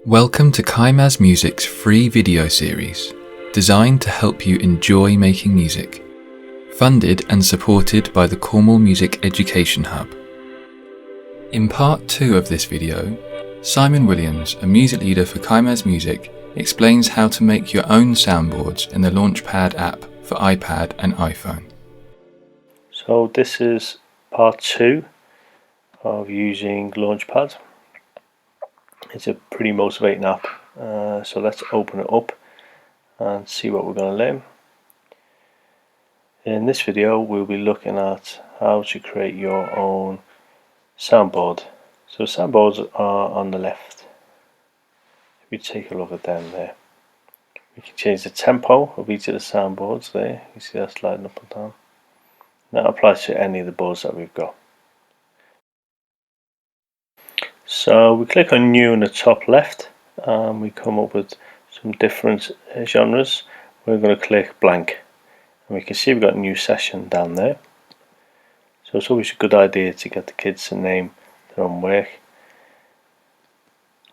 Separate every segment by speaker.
Speaker 1: Welcome to Cymaz Music's free video series, designed to help you enjoy making music. Funded and supported by the Cornwall Music Education Hub. In part 2 of this video, Simon Williams, a music leader for Cymaz Music, explains how to make your own soundboards in the Launchpad app for iPad and iPhone.
Speaker 2: So this is part 2 of using Launchpad. It's a pretty motivating app, so let's open it up and see what we're going to learn. In this video we'll be looking at how to create your own soundboard. So soundboards are on the left. If you take a look at them there, we can change the tempo of each of the soundboards there. You see that sliding up and down. That applies to any of the boards that we've got. So we click on new in the top left and we come up with some different genres. We're going to click blank and we can see we've got a new session down there. So it's always a good idea to get the kids to name their own work.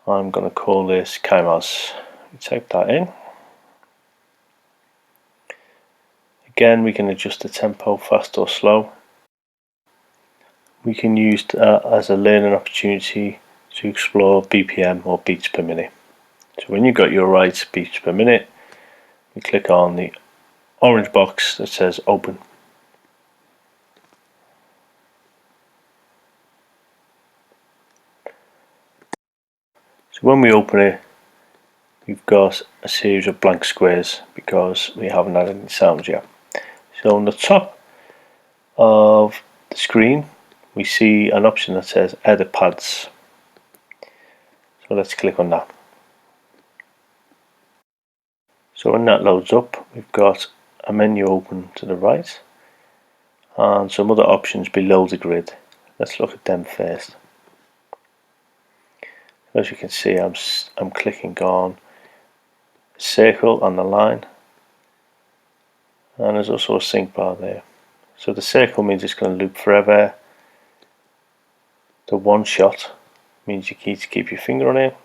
Speaker 2: I'm going to call this Cymaz. We type that in. Again, we can adjust the tempo fast or slow. We can use that as a learning opportunity to explore BPM or beats per minute. So when you've got your right beats per minute, we click on the orange box that says open. So when we open it, we've got a series of blank squares because we haven't had any sounds yet. So on the top of the screen we see an option that says edit pads. So let's click on that. So when that loads up, we've got a menu open to the right and some other options below the grid. Let's look at them first. As you can see, I'm clicking on a circle on the line, and there's also a sync bar there. So the circle means it's going to loop forever. The one shot means you need to keep your finger on it.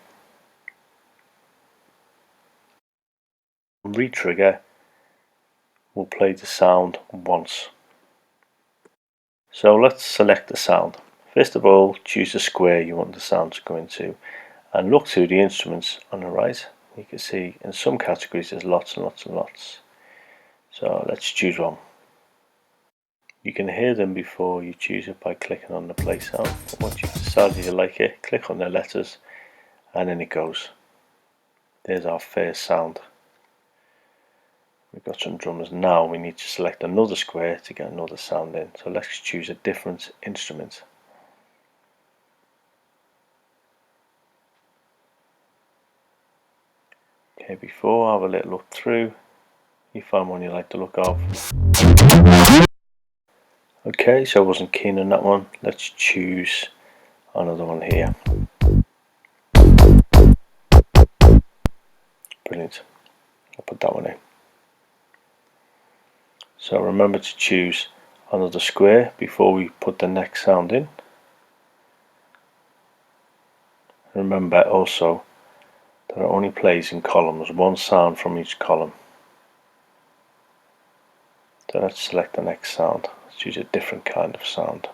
Speaker 2: Retrigger will play the sound once. So let's select the sound. First of all, choose the square you want the sound to go into and look through the instruments on the right. You can see in some categories there's lots and lots and lots. So let's choose one. You can hear them before you choose it by clicking on the play sound. Once you've decided you like it, click on the letters and then it goes. There's our first sound. We've got some drummers now. We need to select another square to get another sound in. So let's choose a different instrument. Okay, before I have a little look through, you find one you like the look of. Okay, so I wasn't keen on that one. Let's choose another one here. Brilliant. I'll put that one in. So remember to choose another square before we put the next sound in. Remember also that it only plays in columns, one sound from each column. So let's select the next sound. Let's choose a different kind of sound.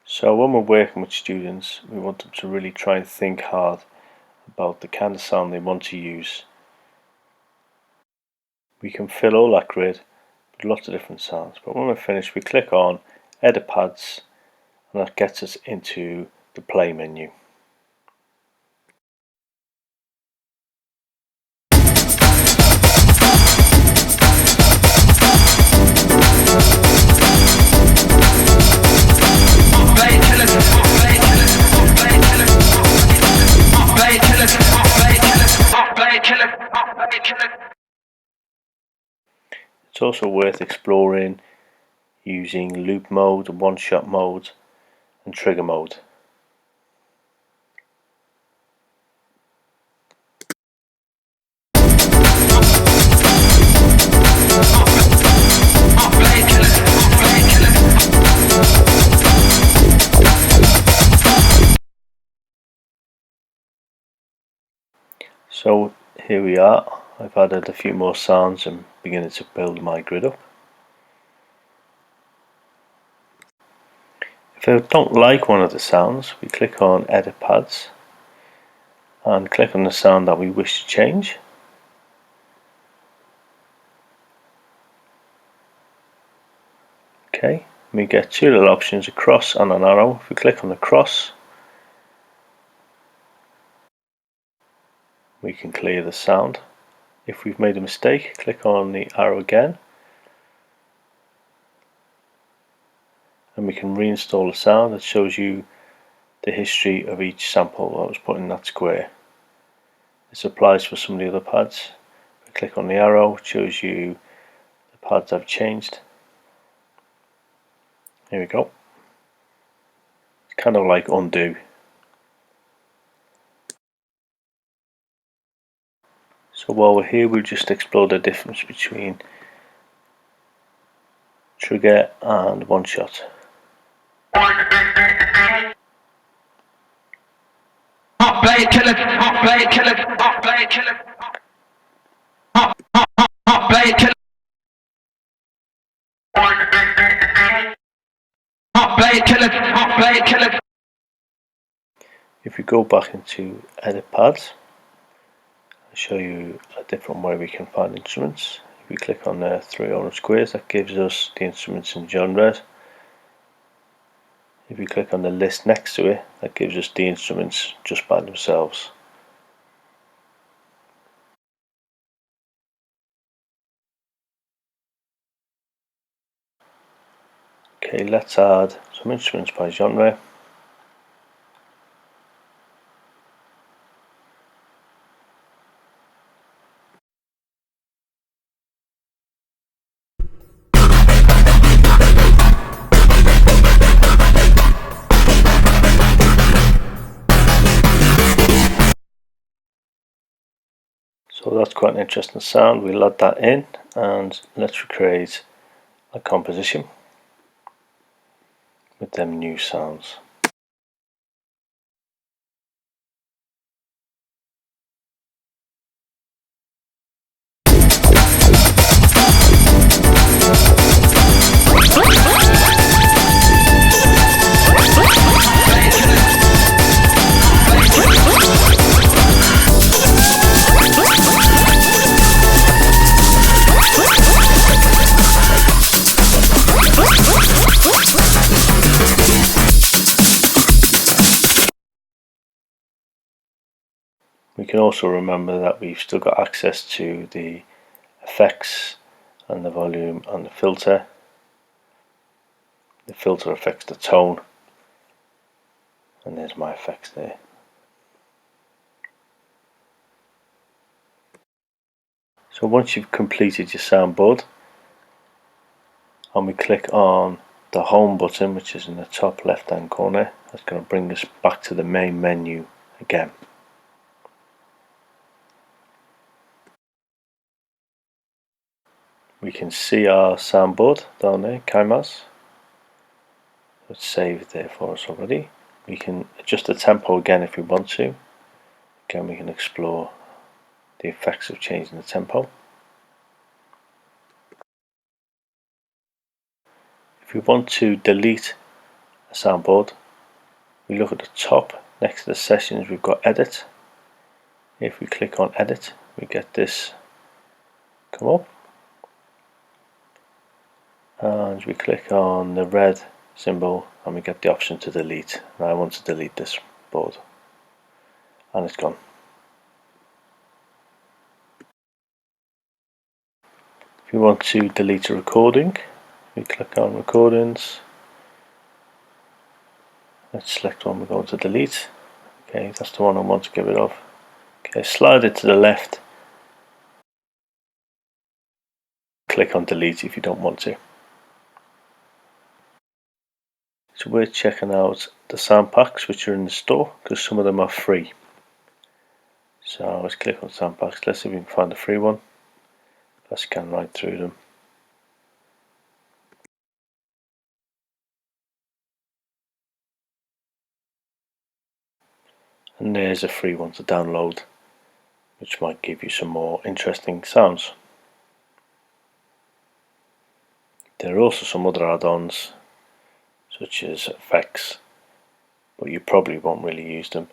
Speaker 2: So when we're working with students, we want them to really try and think hard about the kind of sound they want to use. We can fill all that grid with lots of different sounds, but when we're finished we click on edit pads and that gets us into the play menu. It's also worth exploring using loop mode, one-shot mode and trigger mode. So here we are. I've added a few more sounds and beginning to build my grid up. If I don't like one of the sounds, we click on Edit Pads and click on the sound that we wish to change. Okay, we get two little options, a cross and an arrow. If we click on the cross, we can clear the sound. If we've made a mistake, click on the arrow again and we can reinstall the sound. That shows you the history of each sample that was put in that square. This applies for some of the other pads. If we click on the arrow, it shows you the pads I've changed. Here we go. It's kind of like undo. So while we're here, we'll just explore the difference between trigger and one shot. If we go back into Edit Pads, I'll show you a different way we can find instruments. If we click on the three orange squares, that gives us the instruments and genres. If we click on the list next to it, that gives us the instruments just by themselves. Okay, let's add some instruments by genre. So that's quite an interesting sound. We'll add that in and let's recreate a composition with them new sounds. We can also remember that we've still got access to the effects and the volume and the filter. The filter affects the tone, and there's my effects there. So once you've completed your soundboard, and we click on the home button, which is in the top left hand corner, that's going to bring us back to the main menu again. We can see our soundboard down there, Cymaz. It's saved there for us already. We can adjust the tempo again if we want to. Again, we can explore the effects of changing the tempo. If we want to delete a soundboard, we look at the top next to the sessions, we've got edit. If we click on edit, we get this come up. And we click on the red symbol and we get the option to delete. Now I want to delete this board and it's gone. If you want to delete a recording, we click on recordings. Let's select one we're going to delete. Okay, that's the one I want to get rid of. Okay, slide it to the left. click on delete if you don't want to. So we're checking out the sound packs which are in the store because some of them are free. So let's click on sound packs. Let's see if we can find the free one. Let's scan right through them. And there's a free one to download, which might give you some more interesting sounds. There are also some other add-ons such as effects, but you probably won't really use them.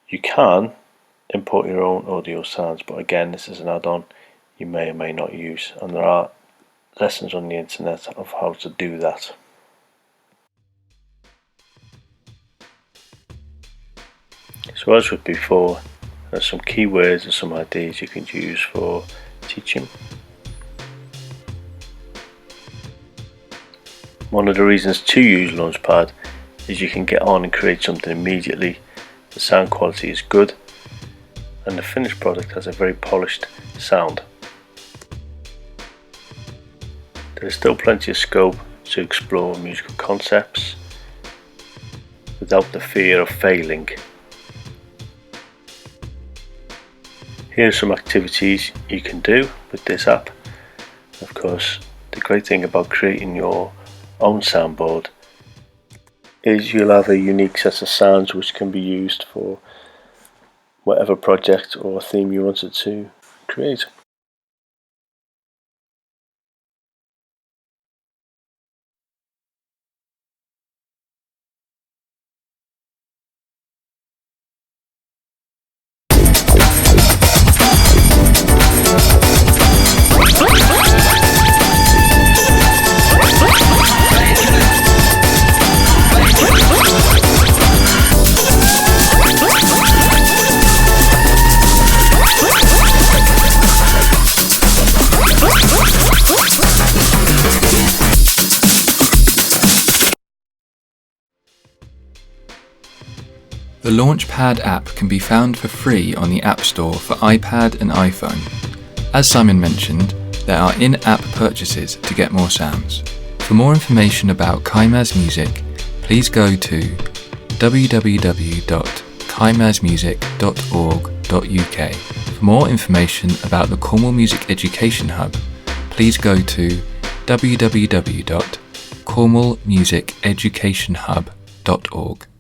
Speaker 2: You can import your own audio sounds, but again, this is an add-on you may or may not use, and there are lessons on the internet of how to do that. So as with before, there's some keywords and some ideas you can use for teaching. One of the reasons to use Launchpad is you can get on and create something immediately. The sound quality is good and the finished product has a very polished sound. There is still plenty of scope to explore musical concepts without the fear of failing. Here are some activities you can do with this app. Of course, the great thing about creating your own soundboard is you'll have a unique set of sounds which can be used for whatever project or theme you wanted to create.
Speaker 1: The Launchpad app can be found for free on the App Store for iPad and iPhone. As Simon mentioned, there are in-app purchases to get more sounds. For more information about Cymaz Music, please go to www.cymazmusic.org.uk. For more information about the Cornwall Music Education Hub, please go to www.cornwallmusiceducationhub.org.